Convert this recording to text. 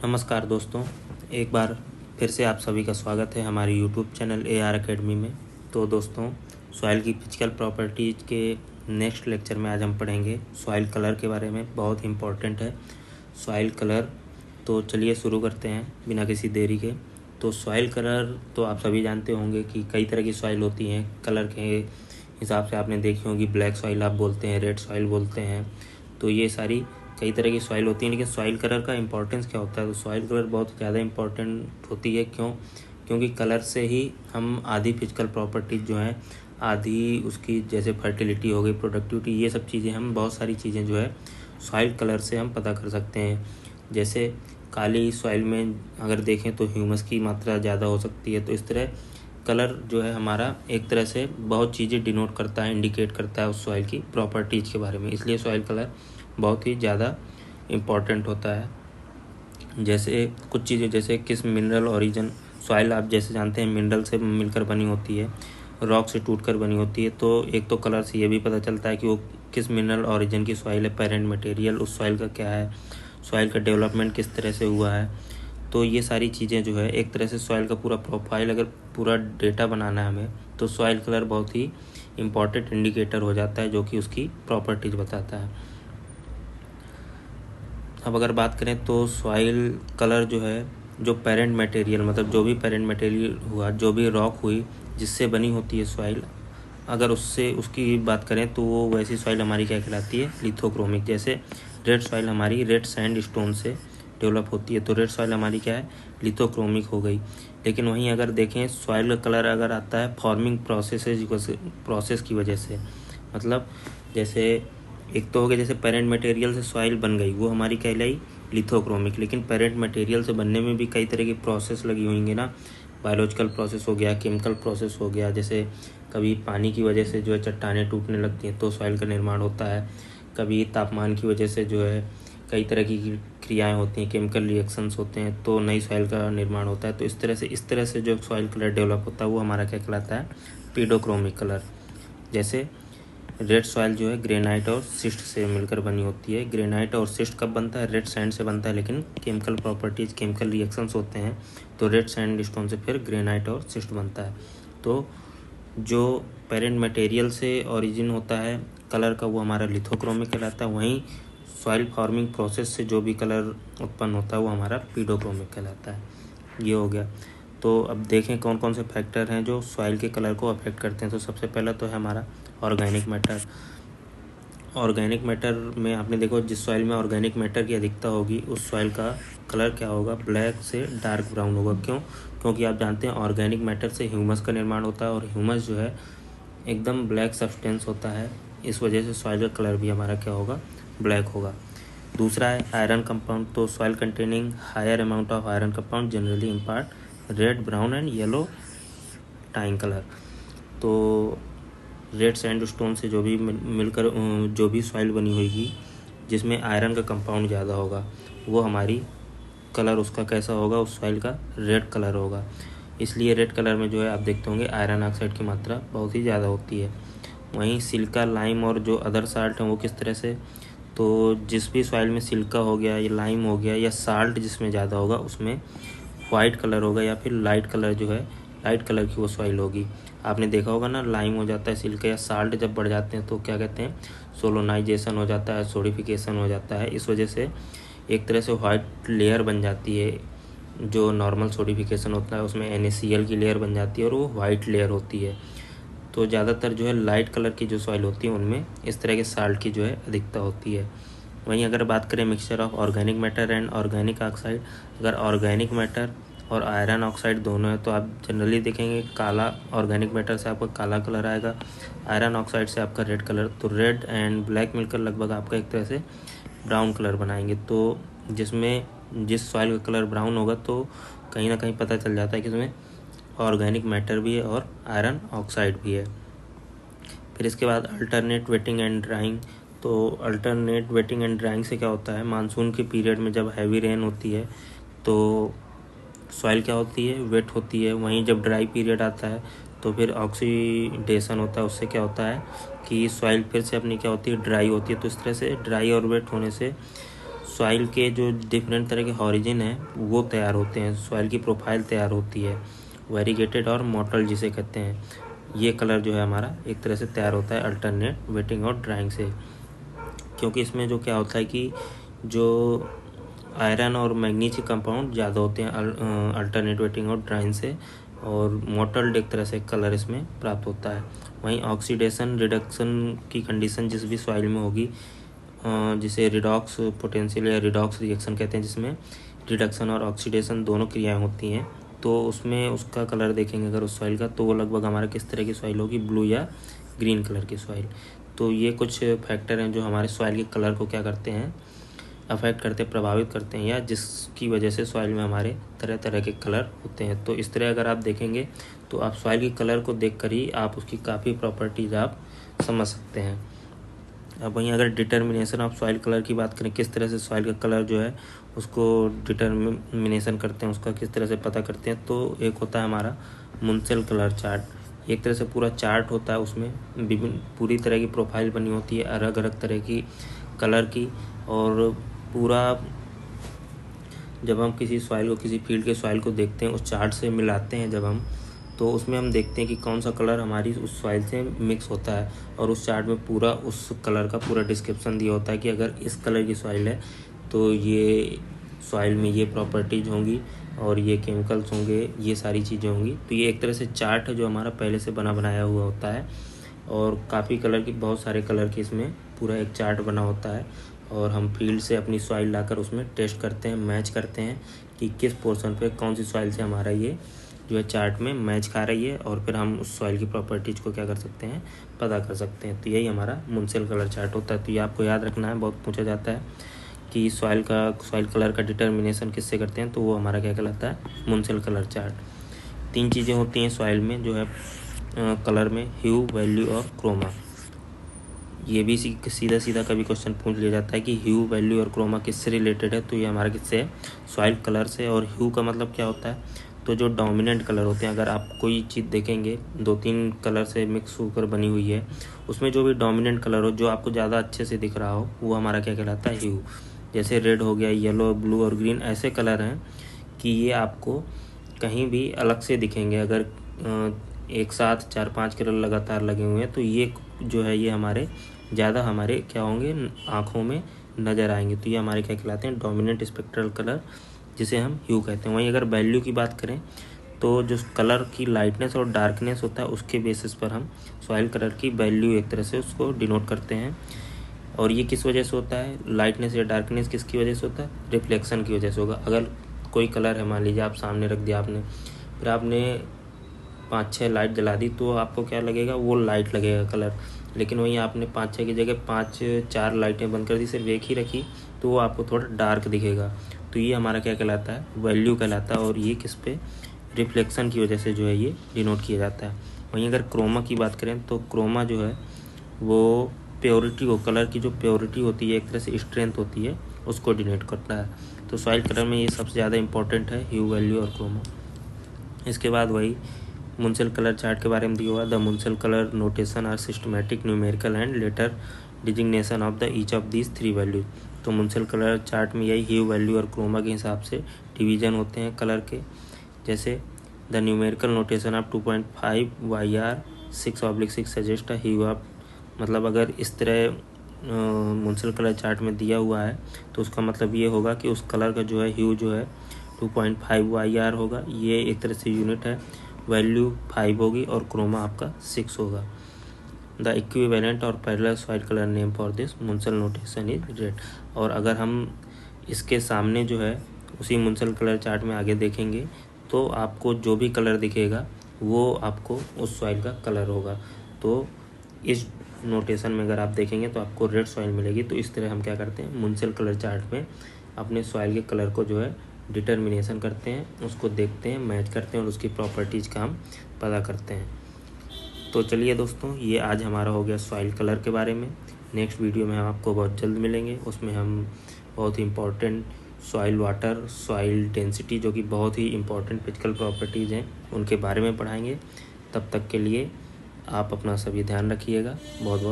नमस्कार दोस्तों, एक बार फिर से आप सभी का स्वागत है हमारे यूट्यूब चैनल AR अकेडमी में। तो दोस्तों, सॉइल की फिजिकल प्रॉपर्टीज़ के नेक्स्ट लेक्चर में आज हम पढ़ेंगे सॉइल कलर के बारे में। बहुत इंपॉर्टेंट है सॉइल कलर। तो चलिए शुरू करते हैं बिना किसी देरी के। तो सॉइल कलर तो आप सभी जानते होंगे कि कई तरह की सॉइल होती हैं। कलर के हिसाब से आपने देखी होगी, ब्लैक सॉइल आप बोलते हैं, रेड सॉइल बोलते हैं। तो ये सारी कई तरह की सॉइल होती है, लेकिन सॉइल कलर का इंपॉर्टेंस क्या होता है? तो सॉइल कलर बहुत ज़्यादा इंपॉर्टेंट होती है। क्योंकि कलर से ही हम आधी फिजिकल प्रॉपर्टीज जो हैं, आधी उसकी जैसे फर्टिलिटी हो गई, प्रोडक्टिविटी, ये सब चीज़ें हम बहुत सारी चीज़ें जो है सॉइल कलर से हम पता कर सकते हैं। जैसे काली सॉइल में अगर देखें तो ह्यूमस की मात्रा ज़्यादा हो सकती है। तो इस तरह कलर जो है हमारा एक तरह से बहुत चीज़ें डिनोट करता है, इंडिकेट करता है उस सॉइल की प्रॉपर्टीज़ के बारे में। इसलिए सॉइल कलर बहुत ही ज़्यादा इम्पॉर्टेंट होता है। जैसे कुछ चीज़ें, जैसे किस मिनरल ओरिजिन, सॉइल आप जैसे जानते हैं मिनरल से मिलकर बनी होती है, रॉक से टूटकर बनी होती है। तो एक तो कलर से ये भी पता चलता है कि वो किस मिनरल ओरिजिन की सॉइल है, पेरेंट मटेरियल उस सॉइल का क्या है, सॉइल का डेवलपमेंट किस तरह से हुआ है। तो ये सारी चीज़ें जो है एक तरह से सॉइल का पूरा प्रोफाइल, अगर पूरा डेटा बनाना है हमें, तो सॉइल कलर बहुत ही इम्पॉर्टेंट इंडिकेटर हो जाता है, जो कि उसकी प्रॉपर्टीज बताता है। अब अगर बात करें तो सॉइल कलर जो है, जो पेरेंट मटेरियल, मतलब जो भी पेरेंट मटेरियल हुआ, जो भी रॉक हुई जिससे बनी होती है सॉइल, अगर उसकी बात करें तो वो वैसी सॉइल हमारी क्या कहलाती है? लिथोक्रोमिक। जैसे रेड सॉइल हमारी रेड सैंड स्टोन से डेवलप होती है, तो रेड सॉइल हमारी क्या है? लिथोक्रोमिक हो गई। लेकिन वहीं अगर देखें सॉइल का कलर अगर आता है फॉर्मिंग प्रोसेस की वजह से, मतलब जैसे एक तो हो गया, जैसे पेरेंट मटेरियल से सॉइल बन गई, वो हमारी कहलाई लिथोक्रोमिक। लेकिन पेरेंट मटेरियल से बनने में भी कई तरह की प्रोसेस लगी होंगी ना। बायोलॉजिकल प्रोसेस हो गया, केमिकल प्रोसेस हो गया। जैसे कभी पानी की वजह से जो है चट्टानें टूटने लगती हैं तो सॉइल का निर्माण होता है। कभी तापमान की वजह से जो है कई तरह की क्रियाएं होती हैं, केमिकल रिएक्शंस होते हैं, तो नई सॉइल का निर्माण होता है। तो इस तरह से जो सॉइल कलर डेवलप होता है वो हमारा क्या कहलाता है? पीडोक्रोमिक कलर। जैसे रेड सॉइल जो है ग्रेनाइट और सिस्ट से मिलकर बनी होती है। ग्रेनाइट और सिस्ट कब बनता है? रेड सैंड से बनता है, लेकिन केमिकल प्रॉपर्टीज, केमिकल रिएक्शंस होते हैं तो रेड सैंड स्टोन से फिर ग्रेनाइट और सिस्ट बनता है। तो जो पेरेंट मटेरियल से ओरिजिन होता है कलर का, वो हमारा लिथोक्रोमिक कहलाता है। वहीं सॉइल फॉर्मिंग प्रोसेस से जो भी कलर उत्पन्न होता है वो हमारा पीडोक्रोमिक कहलाता है। ये हो गया। तो अब देखें कौन कौन से फैक्टर हैं जो सॉइल के कलर को अफेक्ट करते हैं। तो सबसे पहला तो है हमारा ऑर्गेनिक मैटर। ऑर्गेनिक मैटर में आपने देखो, जिस सॉइल में ऑर्गेनिक मैटर की अधिकता होगी उस सॉइल का कलर क्या होगा? ब्लैक से डार्क ब्राउन होगा। क्यों? क्योंकि आप जानते हैं ऑर्गेनिक मैटर से ह्यूमस का निर्माण होता है, और ह्यूमस जो है एकदम ब्लैक सब्सटेंस होता है। इस वजह से सॉइल का कलर भी हमारा क्या होगा? ब्लैक होगा। दूसरा है आयरन कंपाउंड। तो soil containing higher amount of iron compound generally impart red, brown and yellow tint colour. तो रेड सैंड स्टोन से जो भी मिलकर जो भी सॉइल बनी होगी जिसमें आयरन का कंपाउंड ज़्यादा होगा, वो हमारी कलर उसका कैसा होगा? उस सॉइल का रेड कलर होगा। इसलिए रेड कलर में जो है आप देखते होंगे आयरन ऑक्साइड की मात्रा बहुत ही ज़्यादा होती है। वहीं सिल्का, लाइम और जो अदर साल्ट हैं वो किस तरह से? तो जिस भी सॉइल में सिल्का हो गया या लाइम हो गया या साल्ट जिसमें ज़्यादा होगा उसमें वाइट कलर होगा, या फिर लाइट कलर जो है लाइट कलर की वो सॉइल होगी। आपने देखा होगा ना, लाइम हो जाता है सिल्का या साल्ट जब बढ़ जाते हैं तो क्या कहते हैं? सोलोनाइजेशन हो जाता है, सोडिफिकेशन हो जाता है। इस वजह से एक तरह से वाइट लेयर बन जाती है। जो नॉर्मल सोडिफिकेशन होता है उसमें NaCl की लेयर बन जाती है और वो वाइट लेयर होती है। तो ज़्यादातर जो है लाइट कलर की जो सॉइल होती है उनमें इस तरह के साल्ट की जो है अधिकता होती है। वहीं अगर बात करें mixture of organic matter and organic oxide, अगर ऑर्गेनिक मैटर और आयरन ऑक्साइड दोनों है तो आप जनरली देखेंगे काला, ऑर्गेनिक मैटर से आपका काला कलर आएगा, आयरन ऑक्साइड से आपका रेड कलर। तो रेड एंड ब्लैक मिलकर लगभग आपका एक तरह से ब्राउन कलर बनाएंगे। तो जिस सॉइल का कलर ब्राउन होगा तो कहीं ना कहीं पता चल जाता है कि इसमें ऑर्गेनिक मैटर भी है और आयरन ऑक्साइड भी है। फिर इसके बाद अल्टरनेट वेटिंग एंड ड्राइंग। तो अल्टरनेट वेटिंग एंड ड्राइंग से क्या होता है? मानसून के पीरियड में जब हैवी रेन होती है तो सॉइल क्या होती है? वेट होती है। वहीं जब ड्राई पीरियड आता है तो फिर ऑक्सीडेशन होता है। उससे क्या होता है कि सॉइल फिर से अपनी क्या होती है? ड्राई होती है। तो इस तरह से ड्राई और वेट होने से सॉइल के जो डिफरेंट तरह के हॉरिजिन हैं वो तैयार होते हैं, सॉइल की प्रोफाइल तैयार होती है, वेरीगेटेड और मॉटल जिसे कहते हैं। ये कलर जो है हमारा एक तरह से तैयार होता है अल्टरनेट वेटिंग और ड्राइंग से, क्योंकि इसमें जो क्या होता है कि जो आयरन और मैग्नीज के कंपाउंड ज़्यादा होते हैं अल्टरनेट वेटिंग और ड्राइंग से, और मोटल्ड एक तरह से कलर इसमें प्राप्त होता है। वहीं ऑक्सीडेशन रिडक्शन की कंडीशन जिस भी सॉइल में होगी, जिसे रिडॉक्स पोटेंशियल या रिडॉक्स रिएक्शन कहते हैं, जिसमें रिडक्शन और ऑक्सीडेशन दोनों क्रियाएं होती हैं, तो उसमें उसका कलर देखेंगे अगर उस सॉइल का, तो वो लगभग हमारा किस तरह की सॉइल होगी, ब्लू या ग्रीन कलर की सॉइल। तो ये कुछ फैक्टर हैं जो हमारे सॉइल के कलर को क्या करते हैं, अफेक्ट करते हैं, प्रभावित करते हैं, या जिसकी वजह से सॉइल में हमारे तरह तरह के कलर होते हैं। तो इस तरह अगर आप देखेंगे तो आप सॉइल के कलर को देखकर ही आप उसकी काफ़ी प्रॉपर्टीज़ आप समझ सकते हैं। अब वहीं अगर डिटर्मिनेशन ऑफ सॉइल कलर की बात करें, किस तरह से सॉइल का कलर जो है उसको डिटर्मिनेशन करते हैं, उसका किस तरह से पता करते हैं, तो एक होता है हमारा मुंसेल कलर चार्ट। एक तरह से पूरा चार्ट होता है, उसमें विभिन्न पूरी तरह की प्रोफाइल बनी होती है अलग अलग तरह की कलर की, और पूरा जब हम किसी सॉइल को, किसी फील्ड के सॉइल को देखते हैं, उस चार्ट से मिलाते हैं जब हम, तो उसमें हम देखते हैं कि कौन सा कलर हमारी उस सॉइल से मिक्स होता है, और उस चार्ट में पूरा उस कलर का पूरा डिस्क्रिप्शन दिया होता है कि अगर इस कलर की सॉइल है तो ये सॉइल में ये प्रॉपर्टीज होंगी और ये केमिकल्स होंगे, ये सारी चीज़ें होंगी। तो ये एक तरह से चार्ट है जो हमारा पहले से बना बनाया हुआ होता है, और काफ़ी कलर की, बहुत सारे कलर की इसमें पूरा एक चार्ट बना होता है, और हम फील्ड से अपनी सॉइल लाकर उसमें टेस्ट करते हैं, मैच करते हैं कि किस पोर्शन पे कौन सी सॉइल से हमारा ये जो है चार्ट में मैच खा रही है, और फिर हम उस सॉइल की प्रॉपर्टीज़ को क्या कर सकते हैं, पता कर सकते हैं। तो यही हमारा मुंसेल कलर चार्ट होता है। तो ये आपको याद रखना है, बहुत पूछा जाता है कि सॉइल कलर का डिटर्मिनेशन किससे करते हैं, तो वो हमारा क्या कहलाता है, मुंसेल कलर चार्ट। 3 चीज़ें होती हैं सॉइल में जो है कलर में, ह्यू, वैल्यू और क्रोमा। ये भी सीधा सीधा कभी क्वेश्चन पूछ लिया जाता है कि ह्यू, वैल्यू और क्रोमा किससे रिलेटेड है, तो ये हमारा किससे है, सॉइल कलर से। और ह्यू का मतलब क्या होता है, तो जो डोमिनेंट कलर होते हैं, अगर आप कोई चीज़ देखेंगे 2-3 कलर से मिक्स होकर बनी हुई है, उसमें जो भी डोमिनेंट कलर हो, जो आपको ज़्यादा अच्छे से दिख रहा हो, वो हमारा क्या कहलाता है, ह्यू। जैसे रेड हो गया, येलो, ब्लू और ग्रीन, ऐसे कलर हैं कि ये आपको कहीं भी अलग से दिखेंगे। अगर एक साथ 4-5 कलर लगातार लगे हुए हैं, तो ये जो है ये हमारे ज़्यादा हमारे क्या होंगे, आँखों में नज़र आएंगे। तो ये हमारे क्या कहलाते हैं, डोमिनेंट स्पेक्ट्रल कलर, जिसे हम ह्यू कहते हैं। वहीं अगर वैल्यू की बात करें, तो जो कलर की लाइटनेस और डार्कनेस होता है, उसके बेसिस पर हम सॉइल कलर की वैल्यू एक तरह से उसको डिनोट करते हैं। और ये किस वजह से होता है, लाइटनेस या डार्कनेस किसकी वजह से होता है, रिफ्लेक्शन की वजह से होगा। अगर कोई कलर है, मान लीजिए आप सामने रख दिया आपने, फिर आपने 5-6 लाइट जला दी, तो आपको क्या लगेगा, वो लाइट लगेगा कलर। लेकिन वहीं आपने 5-6 की जगह 5-4 लाइटें बंद कर दी, सिर्फ एक ही रखी, तो वो आपको थोड़ा डार्क दिखेगा। तो ये हमारा क्या कहलाता है, वैल्यू कहलाता है, और ये किस पे, रिफ्लेक्शन की वजह से जो है ये डिनोट किया जाता है। वहीं अगर क्रोमा की बात करें, तो क्रोमा जो है वो प्योरिटी को, कलर की जो प्योरिटी होती है, एक तरह से स्ट्रेंथ होती है, उसको डिनोट करता है। तो सॉइल कलर में ये सबसे ज़्यादा इंपॉर्टेंट है, ह्यू, वैल्यू और क्रोमा। इसके बाद वही मुंसेल कलर चार्ट के बारे में दिया हुआ, the Munsell colour notation are systematic, numerical and letter designation of the each of these 3 value. तो मुंसेल कलर चार्ट में यही ह्यू, वैल्यू और क्रोमा के हिसाब से डिवीजन होते हैं कलर के। जैसे the numerical notation of 2.5 YR 6/6 suggest a hue of, मतलब अगर इस तरह मुंसेल कलर चार्ट में दिया हुआ है, तो उसका मतलब ये होगा कि उस कलर का जो है ह्यू जो है 2.5 YR होगा, ये एक तरह से यूनिट है, वैल्यू 5 होगी, और क्रोमा आपका 6 होगा। द इक्विवेलेंट और parallel soil colour name for this Munsell notation is red. और अगर हम इसके सामने जो है उसी मुंसेल कलर चार्ट में आगे देखेंगे, तो आपको जो भी कलर दिखेगा वो आपको उस सॉइल का कलर होगा। तो इस नोटेशन में अगर आप देखेंगे तो आपको रेड सॉइल मिलेगी। तो इस तरह हम क्या करते हैं, मुंसेल कलर चार्ट में अपने सॉइल के कलर को जो है डिटर्मिनेशन करते हैं, उसको देखते हैं, मैच करते हैं, और उसकी प्रॉपर्टीज़ का हम पता करते हैं। तो चलिए दोस्तों, ये आज हमारा हो गया सॉइल कलर के बारे में। नेक्स्ट वीडियो में हम आपको बहुत जल्द मिलेंगे, उसमें हम बहुत ही important soil water, soil density, जो कि बहुत ही इम्पोर्टेंट फिजिकल प्रॉपर्टीज़ हैं, उनके बारे में पढ़ाएंगे। तब तक के लिए आप अपना सभी ध्यान रखिएगा। बहुत बहुत